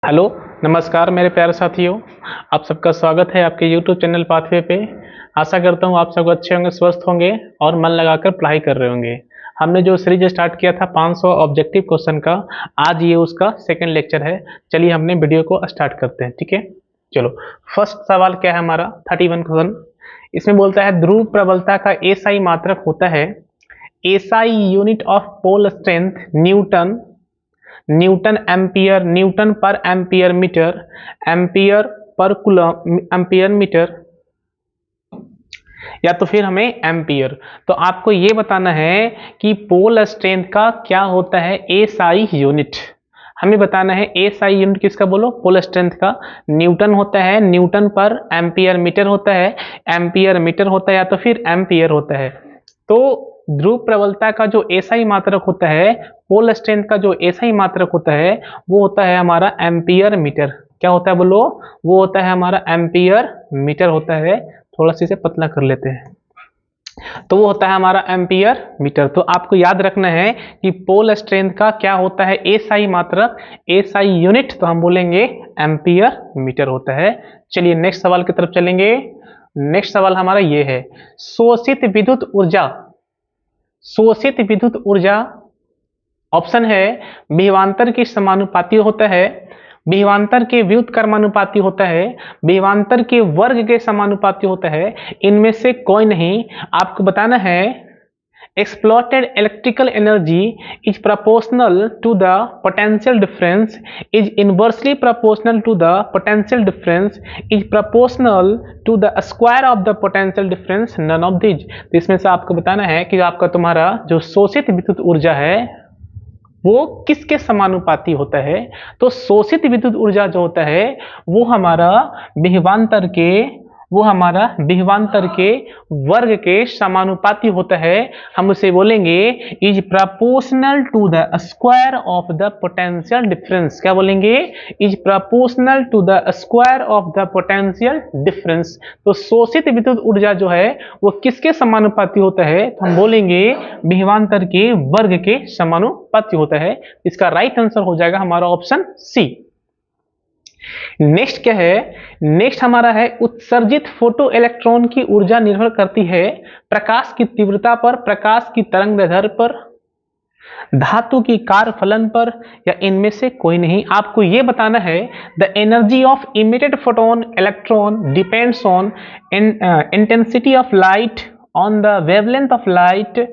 Hello, नमस्कार मेरे प्यारे साथियों। आप सबका स्वागत है आपके YouTube चैनल पाथवे पे। आशा करता हूँ आप सब अच्छे होंगे, स्वस्थ होंगे और मन लगाकर पढ़ाई कर रहे होंगे। हमने जो सीरीज स्टार्ट किया था 500 ऑब्जेक्टिव क्वेश्चन का, आज ये उसका सेकंड लेक्चर है। चलिए हमने वीडियो को स्टार्ट करते हैं, ठीक है। चलो, फर्स्ट सवाल क्या है हमारा 31 क्वेश्चन। इसमें बोलता है ध्रुव प्रबलता का एसआई मात्रक होता है, SI unit of pole strength newton, newton ampere, newton per ampere metre, ampere per coulomb, ampere metre, या तो फिर हमें एम्पियर। तो आपको ये बताना है कि पोल स्ट्रेंथ का क्या होता है एसआई यूनिट। हमें बताना है एसआई यूनिट किसका, बोलो, पोल स्ट्रेंथ का। न्यूटन होता है, न्यूटन पर एम्पियर मीटर होता है, एम्पियर मीटर होता है, या तो फिर एम्पियर होता है। तो ध्रुव प्रबलता का जो एसआई मात्रक होता है, पोल स्ट्रेंथ का जो एसआई मात्रक होता है, वो होता है हमारा एम्पियर मीटर। क्या होता है बोलो, वो होता है हमारा एम्पियर मीटर होता है। थोड़ा सा इसे पतला कर लेते हैं, तो वो होता है हमारा एम्पियर मीटर। तो आपको याद रखना है कि पोल स्ट्रेंथ का क्या होता है एसआई मात्रक, एसआई यूनिट, तो हम बोलेंगे एम्पियर मीटर होता है। चलिए नेक्स्ट सवाल की तरफ चलेंगे। नेक्स्ट सवाल हमारा ये है, शोषित विद्युत ऊर्जा, शोषित विद्युत ऊर्जा ऑप्शन है विभवांतर के समानुपाती होता है, विभवांतर के व्युत्क्रमानुपाती होता है, विभवांतर के वर्ग के समानुपाती होता है। इनमें से कोई नहीं। आपको बताना है exploited electrical energy is proportional to the potential difference, is inversely proportional to the potential difference, is proportional to the square of the potential difference, none of these। तो इसमें से आपको बताना है कि आपका तुम्हारा जो शोषित विद्युत ऊर्जा है वो किसके समानुपाती होता है। तो शोषित विद्युत ऊर्जा जो होता है वो हमारा विभवांतर के, वो हमारा विभवांतर के वर्ग के समानुपाती होता है। हम उसे बोलेंगे is proportional to the square of the potential difference. क्या बोलेंगे, is proportional to the square of the potential difference. तो शोषित विद्युत ऊर्जा जो है वो किसके समानुपाती होता है, तो हम बोलेंगे विभवांतर के वर्ग के समानुपाती होता है। इसका राइट आंसर हो जाएगा हमारा ऑप्शन सी। नेक्स्ट क्या है, नेक्स्ट हमारा है उत्सर्जित फोटो इलेक्ट्रॉन की ऊर्जा निर्भर करती है प्रकाश की तीव्रता पर, प्रकाश की तरंगदैर्ध्य पर, धातु की कार्यफलन पर, या इनमें से कोई नहीं। आपको यह बताना है the energy of emitted photon electron depends on intensity of light, on the wavelength of light,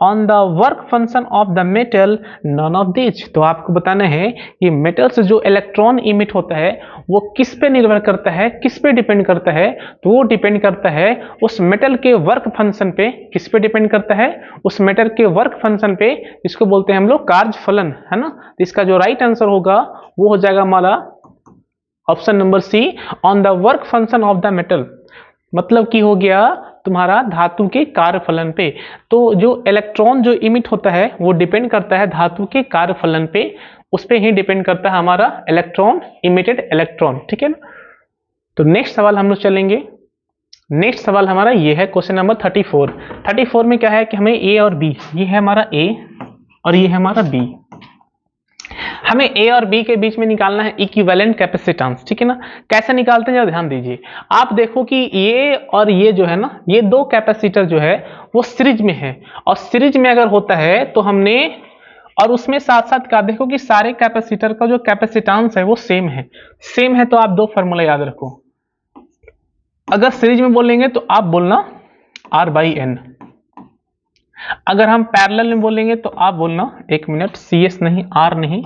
on the work function of the metal, none of this. तो आपको बताना है कि मेटल से जो इलेक्ट्रॉन इमिट होता है वो किस पे निर्भर करता है, किस पे डिपेंड करता है। तो वो डिपेंड करता है उस मेटल के वर्क फंक्शन पे। किस पे डिपेंड करता है, उस मेटल के वर्क फंक्शन पे, जिसको बोलते हैं हम लोग कार्यफलन, है ना। तो इसका जो राइट आंसर होगा वो हो जाएगा हमारा option number C, on the work function of the metal. मतलब कि हो गया तुम्हारा धातु के कार्यफलन पे। तो जो इलेक्ट्रॉन जो इमिट होता है वो डिपेंड करता है धातु के कार्यफलन पे, उस पे ही डिपेंड करता है हमारा इलेक्ट्रॉन, इमिटेड इलेक्ट्रॉन, ठीक है ना। तो नेक्स्ट सवाल हम लोग चलेंगे। नेक्स्ट सवाल हमारा ये है क्वेश्चन नंबर 34। 34 में क्या है कि हमें ए और बी, ये है हमारा ए और ये है हमारा बी, हमें ए और बी के बीच में निकालना है इक्विवेलेंट कैपेसिटेंस, ठीक है ना। कैसे निकालते हैं जरा ध्यान दीजिए। आप देखो कि ये और ये जो है ना, ये दो कैपेसिटर जो है वो सीरीज में है, और सीरीज में अगर होता है तो हमने, और उसमें साथ साथ क्या देखो कि सारे कैपेसिटर का जो कैपेसिटेंस है वो सेम है। सेम है तो आप दो फॉर्मूला याद रखो। अगर सीरीज में बोलेंगे तो आप बोलना R/N, अगर हम पैरेलल में बोलेंगे तो आप बोलना, एक मिनट, CS नहीं, R नहीं,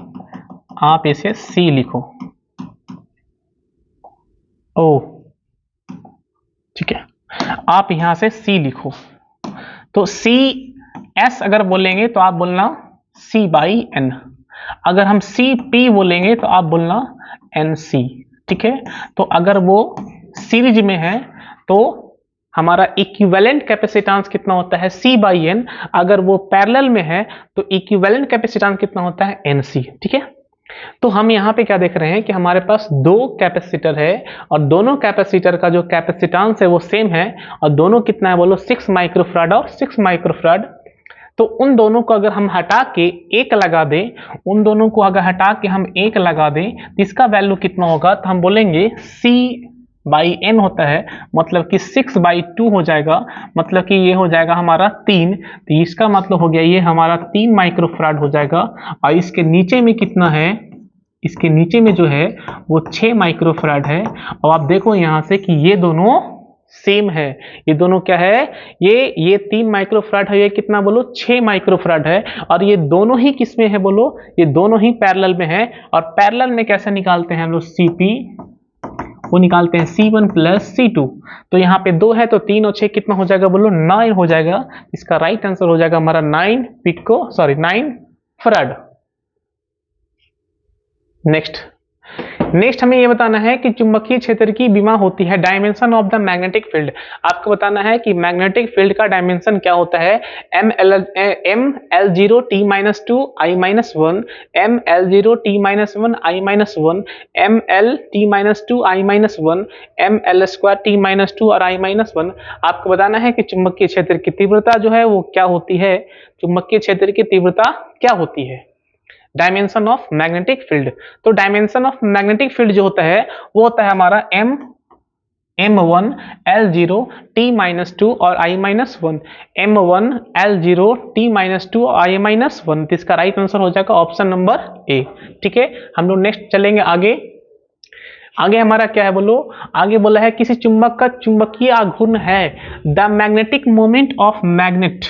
आप इसे C लिखो। ओ ठीक है, आप यहां से C लिखो। तो CS अगर बोलेंगे तो आप बोलना C/N, अगर हम CP बोलेंगे तो आप बोलना NC, ठीक है। तो अगर वो सीरीज में है तो हमारा इक्विवेलेंट कैपेसिटेंस कितना होता है C/N, अगर वो पैरेलल में है तो इक्विवेलेंट कैपेसिटेंस कितना होता है NC, ठीक है। तो हम यहाँ पे क्या देख रहे हैं कि हमारे पास दो कैपेसिटर है और दोनों कैपेसिटर का जो कैपेसिटेंस है वो सेम है, और दोनों कितना है बोलो, 6 माइक्रोफैराड और 6 माइक्रोफैराड। तो उन दोनों को अगर हम हटा के एक लगा दें, उन दोनों को अगर हटा के हम एक लगा दें तो इसका वैल्यू कितना होगा, तो हम बोलेंगे C/n होता है, मतलब कि 6/2 हो जाएगा, मतलब कि ये हो जाएगा हमारा 3। तो इसका मतलब हो गया ये हमारा 3 माइक्रोफराड हो जाएगा। और इसके नीचे में कितना है, इसके नीचे में जो है वो 6 माइक्रोफराड है। और आप देखो यहाँ से कि ये दोनों सेम है, ये दोनों क्या है, ये 3 माइक्रोफराड है, ये कितना बोलो 6 माइक्रोफराड है। और ये दोनों ही किस में है बोलो, ये दोनों ही पैरेलल में है। और पैरेलल में कैसे निकालते हैं हम लोग, CP वो निकालते हैं C1 + C2। तो यहाँ पे 2 है तो 3 और 6 कितना हो जाएगा बोलो, 9 हो जाएगा। इसका राइट आंसर हो जाएगा हमारा 9 फराड। नेक्स्ट हमें ये बताना है कि चुंबकीय क्षेत्र की विमा होती है, dimension of the magnetic field. आपको बताना है कि मैग्नेटिक फील्ड का डायमेंशन क्या होता है, ML0T-2 I-1, ML0T-1 I-1, MLT-2 I-1, ML2T-2 और I-1। आपको बताना है कि चुंबकीय क्षेत्र की तीव्रता जो है वो क्या होती है, चुंबकीय क्षेत्र की तीव्रता क्या होती है, डायमेंशन ऑफ मैग्नेटिक फील्ड। तो डायमेंशन ऑफ मैग्नेटिक फील्ड जो होता है वो होता है हमारा M1 L0 T-2 और I-1, M1 L0 T-2 और I-1। तो इसका राइट आंसर हो जाएगा ऑप्शन नंबर A। ठीक है, हम लोग नेक्स्ट चलेंगे आगे हमारा क्या है बोलो, आगे बोला है किसी चुंबक का चुंबकीय आघूर्ण है, the magnetic moment of magnet.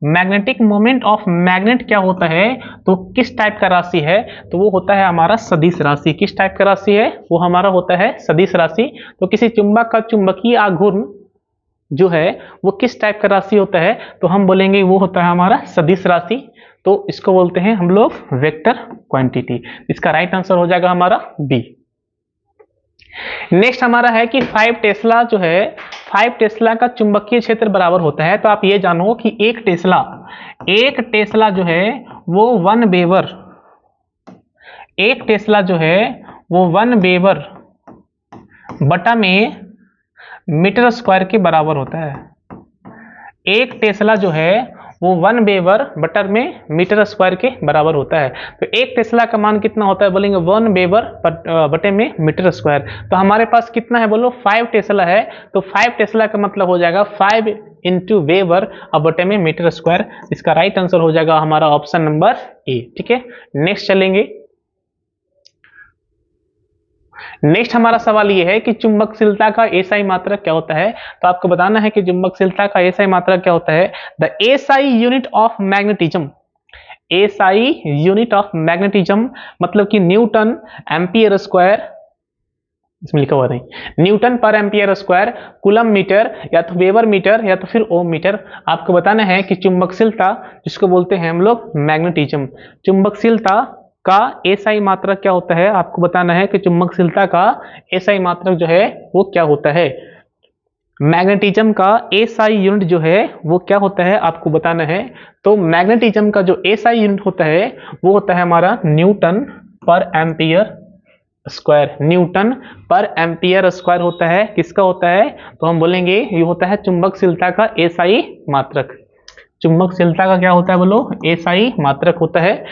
Magnetic moment of magnet क्या होता है, तो किस टाइप का राशि है, तो वो होता है हमारा सदिश राशि। किस टाइप का राशि है, वो हमारा होता है सदिश राशि। तो किसी चुंबक का चुंबकीय आघूर्ण जो है वो किस टाइप का राशि होता है, तो हम बोलेंगे वो होता है हमारा सदिश राशि। तो इसको बोलते हैं हम लोग वेक्टर क्वांटिटी। इसका राइट आंसर हो जाएगा हमारा बी। नेक्स्ट हमारा है कि 5 टेस्ला जो है, 5 टेस्ला का चुंबकीय क्षेत्र बराबर होता है। तो आप ये जानो कि एक टेस्ला जो है वो 1 वेबर, एक टेस्ला जो है वो 1 वेबर बटा में मीटर स्क्वायर के बराबर होता है। एक टेस्ला जो है वो 1 वेबर बटर में मीटर स्क्वायर के बराबर होता है। तो एक टेस्ला का मान कितना होता है, बोलेंगे 1 वेबर बटे में मीटर स्क्वायर। तो हमारे पास कितना है बोलो, 5 टेस्ला है। तो 5 टेस्ला का मतलब हो जाएगा 5 × वेबर और बटे में मीटर स्क्वायर। इसका राइट आंसर हो जाएगा हमारा ऑप्शन नंबर ए। ठीक है, नेक्स्ट चलेंगे। नेक्स्ट हमारा सवाल ये है कि चुंबकशीलता का एसआई मात्रक क्या होता है। तो आपको बताना है कि चुंबकशीलता का एसआई मात्रक क्या होता है, the SI unit of magnetism. SI unit of magnetism मतलब कि न्यूटन एम्पियर स्क्वायर, इसमें लिखा हुआ नहीं, Newton per ampere square, coulomb metre या तो वेबर मीटर या तो फिर ओम मीटर। आपको बताना है कि चुंबकशीलता जिसको बोलते हैं हम लोग मैग्नेटिज्म, चुंबकशीलता का एसआई मात्रक क्या होता है। आपको बताना है कि चुंबकशीलता का एसआई मात्रक जो है वो क्या होता है, मैग्नेटिज्म का एसआई यूनिट जो है वो क्या होता है आपको बताना है। तो मैग्नेटिज्म का जो एसआई यूनिट होता है वो होता है हमारा Newton per ampere square. Newton per ampere square होता है, किसका होता है, तो हम बोलेंगे ये होता है चुंबकशीलता का एसआई मात्रक। चुंबकशीलता का क्या होता है बोलो, एसआई मात्रक होता है,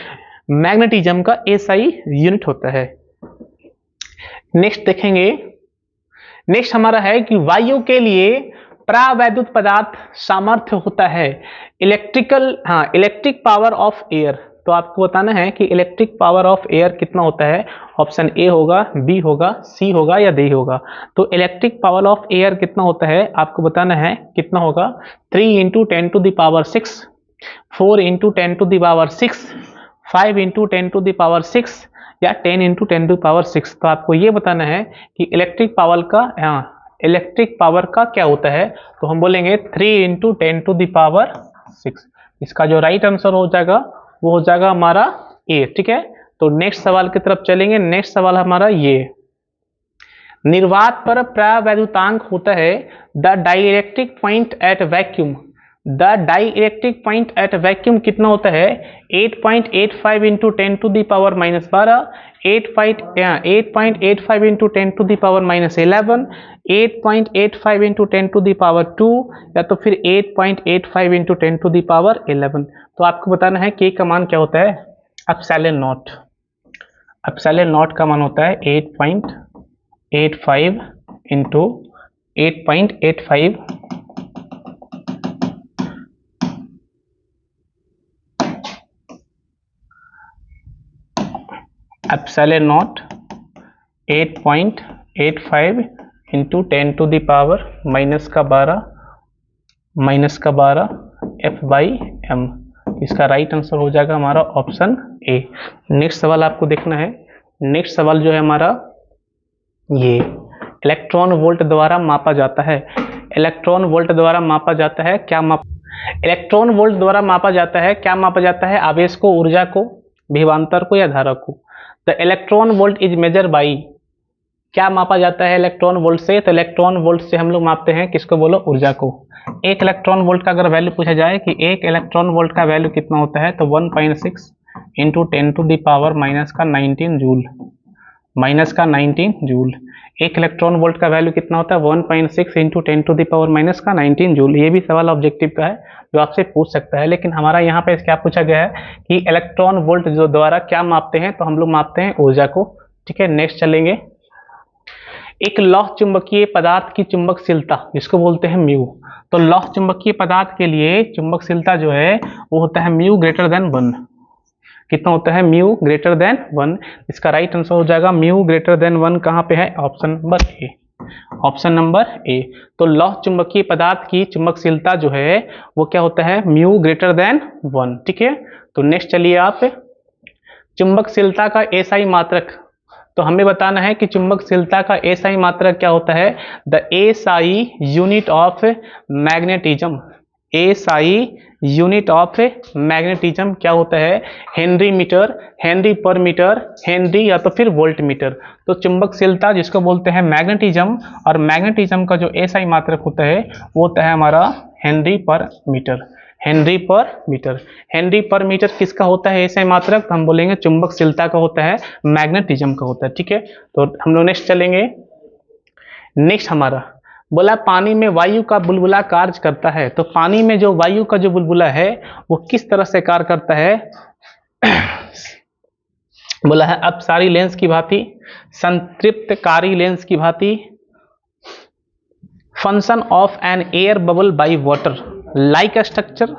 मैग्नेटिज्म का एसआई यूनिट होता है। नेक्स्ट देखेंगे, नेक्स्ट हमारा है कि वायु के लिए प्रावैद्युत पदार्थ सामर्थ्य होता है इलेक्ट्रिक पावर ऑफ एयर। तो आपको बताना है कि इलेक्ट्रिक पावर ऑफ एयर कितना होता है, ऑप्शन ए होगा, बी होगा, सी होगा या डी होगा। तो इलेक्ट्रिक पावर ऑफ एयर कितना होता है आपको बताना है, कितना होगा 3 × 10⁶, 4 × 10⁶, 5 × 10⁶ या 10 × 10⁶। तो आपको ये बताना है कि इलेक्ट्रिक पावर का क्या होता है, तो हम बोलेंगे 3 × 10⁶। इसका जो राइट आंसर हो जाएगा वो हो जाएगा हमारा ए। ठीक है, तो नेक्स्ट सवाल की तरफ चलेंगे। नेक्स्ट सवाल हमारा ये, निर्वात पर प्रावैद्युतांक होता है the dielectric point at vacuum. The dielectric point at vacuum कितना होता है 8.85 into 10 to the power -12, 8.85 into 10 to the power -11, 8.85 into 10 to the power 2 या तो फिर 8.85 इंटू 10 टू दी पावर 11। तो आपको बताना है के का मान क्या होता है एप्सिलॉन नॉट। एप्सिलॉन नॉट का मान होता है 8.85 into 8.85 epsilon naught 8.85 into 10 to the power -12 F/m। इसका राइट आंसर हो जाएगा हमारा ऑप्शन ए। नेक्स्ट सवाल आपको देखना है। नेक्स्ट सवाल जो है हमारा ये इलेक्ट्रॉन वोल्ट द्वारा मापा जाता है। इलेक्ट्रॉन वोल्ट द्वारा मापा जाता है क्या इलेक्ट्रॉन वोल्ट द्वारा मापा जाता है क्या मापा जाता है आवेश को, ऊर्जा को, विभवांतर को या धारा को। The electron volt is measure by, क्या मापा जाता है इलेक्ट्रॉन वोल्ट से, तो इलेक्ट्रॉन वोल्ट से हम लोग मापते हैं किसको बोलो, ऊर्जा को। एक इलेक्ट्रॉन वोल्ट का अगर वैल्यू पूछा जाए कि एक इलेक्ट्रॉन वोल्ट का वैल्यू कितना होता है तो 1.6 into 10 to the power -19 joule, -19 joule. एक इलेक्ट्रॉन वोल्ट का वैल्यू कितना होता है 1.6 into 10 to the power -19 joule. ये भी सवाल ऑब्जेक्टिव का है जो आपसे पूछ सकता है, लेकिन हमारा यहाँ पे क्या पूछा गया है कि इलेक्ट्रॉन वोल्ट जो द्वारा क्या मापते हैं, तो हम लोग मापते हैं ऊर्जा को। ठीक है, नेक्स्ट चलेंगे। एक लौह चुंबकीय पदार्थ की चुंबकशीलता जिसको बोलते हैं म्यू। तो लौह चुंबकीय पदार्थ के लिए चुंबकशीलता जो है वो होता है म्यू ग्रेटर देन 1। कितना होता है म्यू ग्रेटर देन 1। इसका राइट आंसर हो जाएगा म्यू ग्रेटर देन 1 कहाँ पे है, option number A. Option number A. तो लौह चुंबकीय पदार्थ की चुंबकशीलता जो है वो क्या होता है म्यू ग्रेटर देन 1। ठीक है, तो नेक्स्ट चलिए आप चुंबकशीलता का एसआई मात्रक। तो हमें बताना है कि चुंबकशीलता का एसआई मात्रक क्या होता है। The SI unit of magnetism, SI unit of magnetism क्या होता है, हेनरी मीटर, हेनरी पर मीटर, हेनरी या तो फिर वोल्ट मीटर। तो चुंबकशीलता जिसको बोलते हैं मैग्नेटिज्म, और मैग्नेटिज्म का जो एसआई मात्रक होता है वो होता है हमारा हेनरी पर मीटर, हेनरी पर मीटर। हेनरी पर मीटर किसका होता है एसआई मात्रक, तो हम बोलेंगे चुंबकशीलता का होता है, मैग्नेटिज्म का होता है। ठीक है, तो हम लोग नेक्स्ट चलेंगे। नेक्स्ट हमारा बोला पानी में वायु का बुलबुला कार्य करता है। तो पानी में जो वायु का जो बुलबुला है वो किस तरह से कार्य करता है बोला है अपसारी लेंस की भांति, संतृप्तकारी लेंस की भांति, function of an air bubble by water, like structure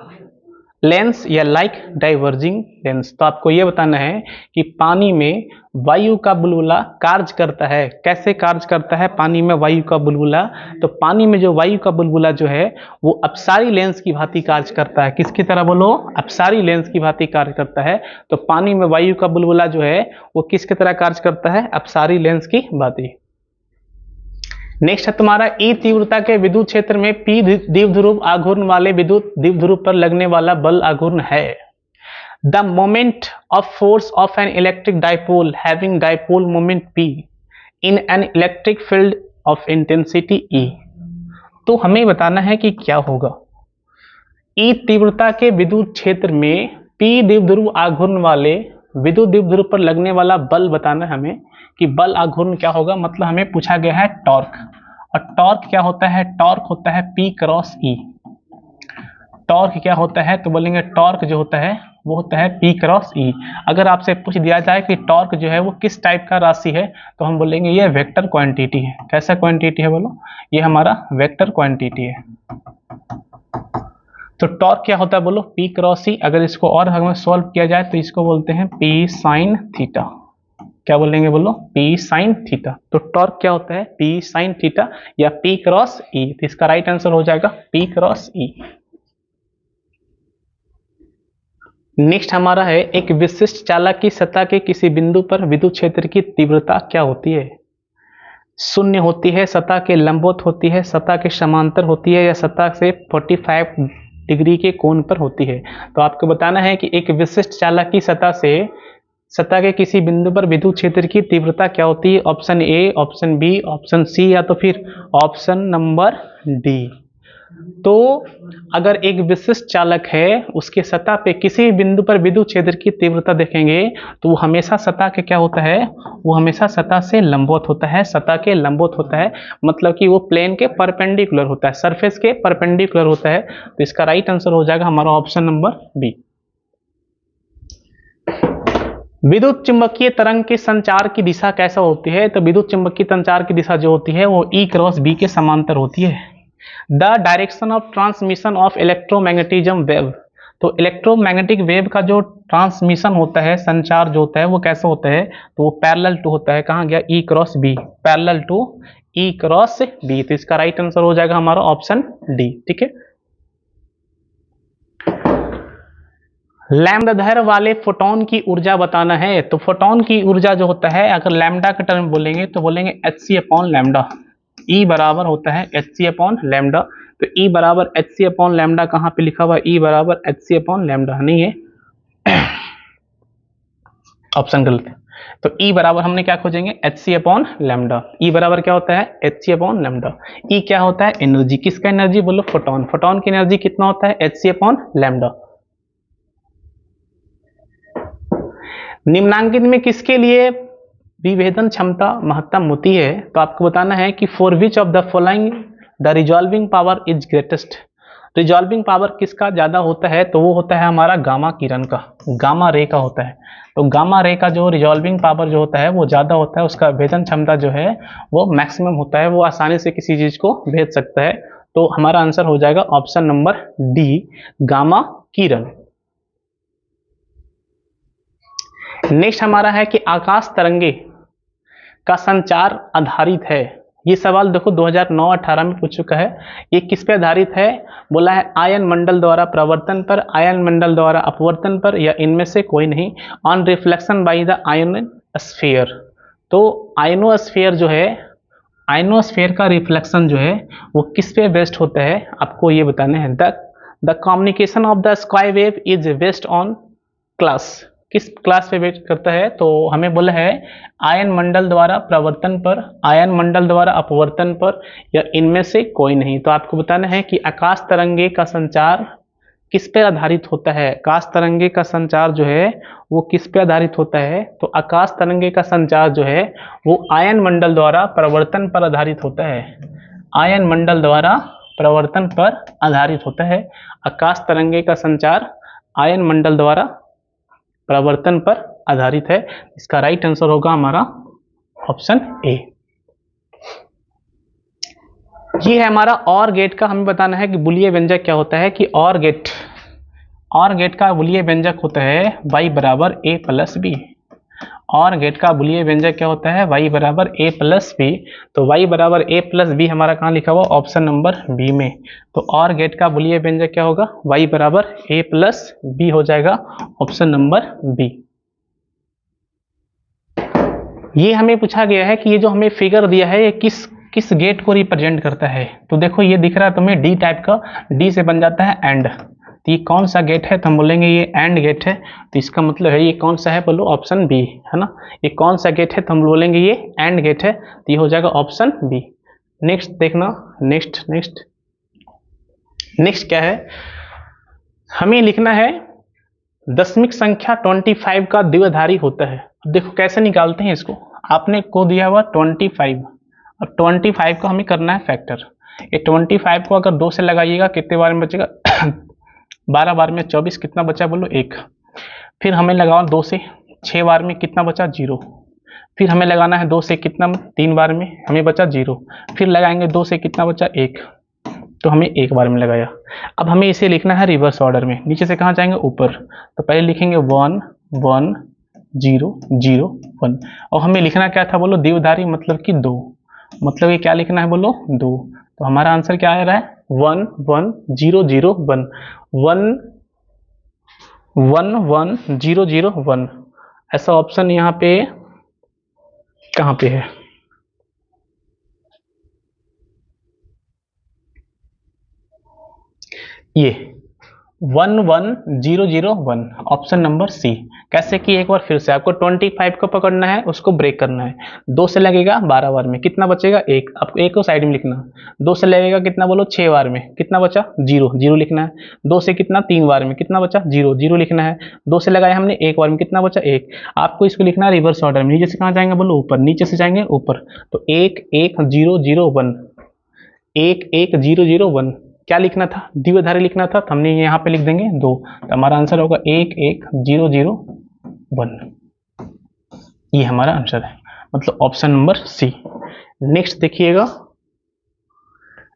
lens या लाइक डाइवर्जिंग लेंस। तो आपको यह बताना है कि पानी में वायु का बुलबुला कार्य करता है, कैसे कार्य करता है पानी में वायु का बुलबुला। तो पानी में जो वायु का बुलबुला जो है वो अपसारी लेंस की भांति कार्य करता है। किसकी तरह बोलो, अपसारी लेंस की भांति कार्य करता है। तो पानी में वायु का बुलबुला जो है वो किसकी तरह कार्य करता है, अपसारी लेंस की भांति। नेक्स्ट है तुम्हारा ई तीव्रता के विद्युत क्षेत्र में पी द्विध्रुव आघूर्ण वाले विद्युत द्विध्रुव पर लगने वाला बल आघूर्ण है। The moment of force of an electric dipole having dipole moment P in an electric field of intensity ई। तो हमें बताना है कि क्या होगा ई तीव्रता के विद्युत क्षेत्र में पी द्विध्रुव आघूर्ण वाले विद्युत द्विध्रुव पर लगने वाला बल बताना है हमें कि बल आघूर्ण क्या होगा। मतलब हमें पूछा गया है टॉर्क, और टॉर्क क्या होता है, टॉर्क होता है P क्रॉस E। टॉर्क क्या होता है, तो बोलेंगे टॉर्क जो होता है वो होता है P क्रॉस E। अगर आपसे पूछ दिया जाए कि टॉर्क जो है वो किस टाइप का राशि है, तो हम बोलेंगे ये वेक्टर क्वांटिटी है। कैसा क्वांटिटी है बोलो, ये हमारा वेक्टर क्वांटिटी है। तो टॉर्क क्या होता है बोलो, P क्रॉस E। अगर इसको और हमें सॉल्व किया जाए तो इसको बोलते हैं P साइन थीटा। क्या बोलेंगे बोलो, P साइन थीटा। तो टॉर्क क्या होता है, P साइन थीटा या P क्रॉस E। तो इसका राइट आंसर हो जाएगा P क्रॉस E। नेक्स्ट हमारा है एक विशिष्ट चालक की सतह के किसी बिंदु पर विद्युत क्षेत्र की तीव्रता क्या होती है। शून्य होती है, सतह के लंबवत होती है, सतह के समांतर होती है, या सतह से 45 डिग्री के कोण पर होती है। तो आपको बताना है कि एक विशिष्ट चालक की सतह के किसी बिंदु पर विद्युत क्षेत्र की तीव्रता क्या होती है। Option A, option B, option C या तो फिर ऑप्शन नंबर डी। तो अगर एक विशिष्ट चालक है, उसके सतह पे किसी भी बिंदु पर विद्युत क्षेत्र की तीव्रता देखेंगे तो वो हमेशा सतह के क्या होता है, वो हमेशा सतह से लंबवत होता है, सतह के लंबवत होता है, मतलब कि वो प्लेन के परपेंडिकुलर होता है, सरफेस के परपेंडिकुलर होता है। तो इसका राइट आंसर हो जाएगा हमारा ऑप्शन नंबर बी। विद्युत चुंबकीय तरंग के संचार की दिशा कैसा होती है, तो विद्युत चुंबकीय संचार की दिशा जो होती है वो E क्रॉस B के समांतर होती है। The direction of transmission of electromagnetism wave, तो इलेक्ट्रोमैग्नेटिक वेव का जो ट्रांसमिशन होता है, संचार जो होता है वो कैसा होता है, तो वो पैरेलल टू होता है, कहाँ गया, E cross B, parallel to E cross B। तो इसका राइट आंसर हो जाएगा हमारा ऑप्शन डी। ठीक है, लैम्ब्डा दैर्ध्य वाले फोटोन की ऊर्जा बताना है, तो फोटोन की ऊर्जा जो होता है, अगर लैम्ब्डा के टर्म बोलेंगे तो बोलेंगे hc अपॉन लैम्ब्डा। E बराबर होता है hc अपॉन लैम्ब्डा। तो E बराबर hc अपॉन लैम्ब्डा कहाँ पे लिखा हुआ है, E बराबर hc अपॉन लैम्ब्डा नहीं है, ऑप्शन गलत है। तो E बराबर हमने क्या खोजेंगे, hc अपॉन लैम्ब्डा। E बराबर क्या होता है, hc अपॉन लैम्ब्डा। E क्या होता है, एनर्जी, किसका एनर्जी बोलो, फोटोन, फोटोन की एनर्जी कितना होता है, hc अपॉन लैम्ब्डा। निम्नांकित में किसके लिए विभेदन क्षमता महत्तम होती है, तो आपको बताना है कि for which of the following the resolving power is greatest. Resolving power किसका ज्यादा होता है, तो वो होता है हमारा गामा किरण का, गामा रे का होता है। तो गामा रे का जो रिजॉल्विंग पावर जो होता है वो ज्यादा होता है, उसका भेदन क्षमता जो है वो मैक्सिमम होता है, वो आसानी से किसी चीज को भेद सकता है। तो हमारा आंसर हो जाएगा ऑप्शन नंबर डी, गामा किरण। नेक्स्ट हमारा है कि आकाश तरंगे का संचार आधारित है। ये सवाल देखो 2009-18 में पूछ चुका है। ये किस पे आधारित है, बोला है आयन मंडल द्वारा प्रवर्तन पर, आयन मंडल द्वारा अपवर्तन पर, या इनमें से कोई नहीं। On reflection by the ionosphere, तो आयनोस्फीयर जो है, आयनोस्फीयर का रिफ्लेक्शन जो है वो किस पे बेस्ड होता है, आपको ये बताना है। The communication of the sky wave is based on class, किस क्लास पे वेट करता है, तो हमें बोला है आयन मंडल द्वारा प्रवर्तन पर, आयन मंडल द्वारा अपवर्तन पर, या इनमें से कोई नहीं। तो आपको बताना है कि आकाश तरंगे का संचार किस पे आधारित होता है, आकाश तरंगे का संचार जो है वो किस पे आधारित होता है, तो आकाश तरंगे का संचार जो है वो आयन मंडल द्वारा प्रवर्तन पर आधारित होता है, आयन मंडल द्वारा प्रवर्तन पर आधारित होता है। आकाश तरंगे का संचार आयन मंडल द्वारा प्रवर्तन पर आधारित है। इसका राइट आंसर होगा हमारा ऑप्शन ए। ये है हमारा और गेट का, हमें बताना है कि बुलिये व्यंजक क्या होता है, कि और गेट का बुलिये व्यंजक होता है y बराबर a प्लस बी। और गेट का बुलिये व्यंजक क्या होता है, y बराबर a प्लस बी। तो y बराबर a प्लस बी हमारा कहाँ लिखा हुआ, ऑप्शन नंबर बी में। तो और गेट का बुलिये व्यंजक क्या होगा, y बराबर a प्लस बी हो जाएगा, ऑप्शन नंबर बी। ये हमें पूछा गया है कि ये जो हमें फिगर दिया है ये किस गेट को रिप्रेजेंट करता है, तो देखो ये दिख रहा है तुम्हें डी टाइप का, डी से बन जाता है एंड। तो ये कौन सा गेट है, तो हम बोलेंगे ये एंड गेट है। तो इसका मतलब है ये कौन सा है, बोलो ऑप्शन बी, है ना। ये कौन सा गेट है, तो हम बोलेंगे ये एंड गेट है, तो ये हो जाएगा ऑप्शन बी। नेक्स्ट देखना, नेक्स्ट क्या है, हमें लिखना है दशमिक संख्या 25 का द्विआधारी होता है। देखो कैसे निकालते हैं इसको, आपने को दिया हुआ 25 और 25 को हमें करना है फैक्टर। ये 25 को अगर 2 से लगाइएगा कितने बार में बचेगा 12 बार में 24, कितना बचा बोलो 1। फिर हमें लगाओ 2 से 6 बार में कितना बचा 0। फिर हमें लगाना है 2 से कितना 3 बार में, हमें बचा 0। फिर लगाएंगे 2 से कितना बचा 1, तो हमें 1 बार में लगाया। अब हमें इसे लिखना है रिवर्स ऑर्डर में, नीचे से कहाँ जाएंगे ऊपर, तो पहले लिखेंगे 1 1 0 0 1। और हमें लिखना क्या था बोलो, द्विआधारी मतलब कि 2, मतलब ये क्या लिखना है बोलो 2। तो हमारा आंसर क्या आ रहा है 1 1 0 0 1 1 1 1 0 0 1। ऐसा ऑप्शन यहाँ पे कहाँ पे है, ये 11001, ऑप्शन नंबर सी। कैसे कि एक बार फिर से आपको 25 को पकड़ना है, उसको ब्रेक करना है। 2 से लगेगा 12 बार में, कितना बचेगा 1, आपको 1 को साइड में लिखना। 2 से लगेगा कितना बोलो 6 बार में, कितना बचा 0, 0 लिखना है। 2 से कितना 3 बार में, कितना बचा 0, 0 लिखना है। 2 से लगाया हमने 1 बार में, कितना बचा 1। आपको इसको लिखना है रिवर्स ऑर्डर में। नीचे से कहाँ जाएंगे बोलो ऊपर, नीचे से जाएंगे ऊपर। तो 1 1 0 0 1, 1 1 0 0 1, क्या लिखना था द्विआधारी लिखना था, तो हमने यहाँ पे लिख देंगे 2। तो हमारा आंसर होगा 1 1 0 0 1, ये हमारा आंसर है, मतलब ऑप्शन नंबर सी। नेक्स्ट देखिएगा,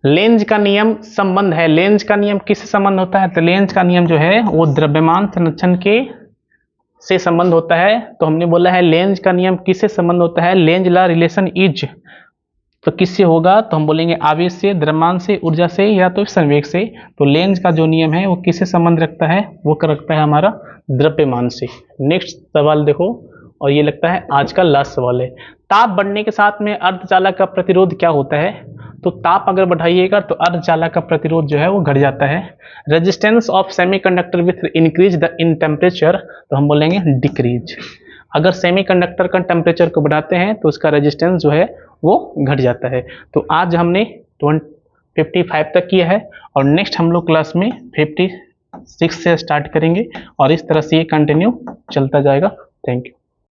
लेंज का नियम संबंध है। लेंज का नियम किससे संबंध होता है, तो लेंज का नियम जो है वो द्रव्यमान संरक्षण के से संबंध होता है। तो हमने बोला है लेंज का नियम किससे संबंध होता है, लेंज लॉ रिलेशन इज, तो किससे होगा, तो हम बोलेंगे आवेश से, द्रव्यमान से, ऊर्जा से, या तो संवेग से। तो लेंज का जो नियम है वो किससे संबंध रखता है, वो रखता है हमारा द्रव्यमान से। नेक्स्ट सवाल देखो, और ये लगता है आज का लास्ट सवाल है। ताप बढ़ने के साथ में अर्धचालक का प्रतिरोध क्या होता है, तो ताप अगर बढ़ाइएगा तो अर्धचालक का प्रतिरोध जो है वो घट जाता है। Resistance of semiconductor with increase the in temperature, तो हम बोलेंगे डिक्रीज। अगर सेमीकंडक्टर का टेम्परेचर को बढ़ाते हैं तो उसका रेजिस्टेंस जो है वो घट जाता है। तो आज हमने 55 तक किया है, और नेक्स्ट हम लोग क्लास में 56 से स्टार्ट करेंगे, और इस तरह से ये कंटिन्यू चलता जाएगा। Thank you.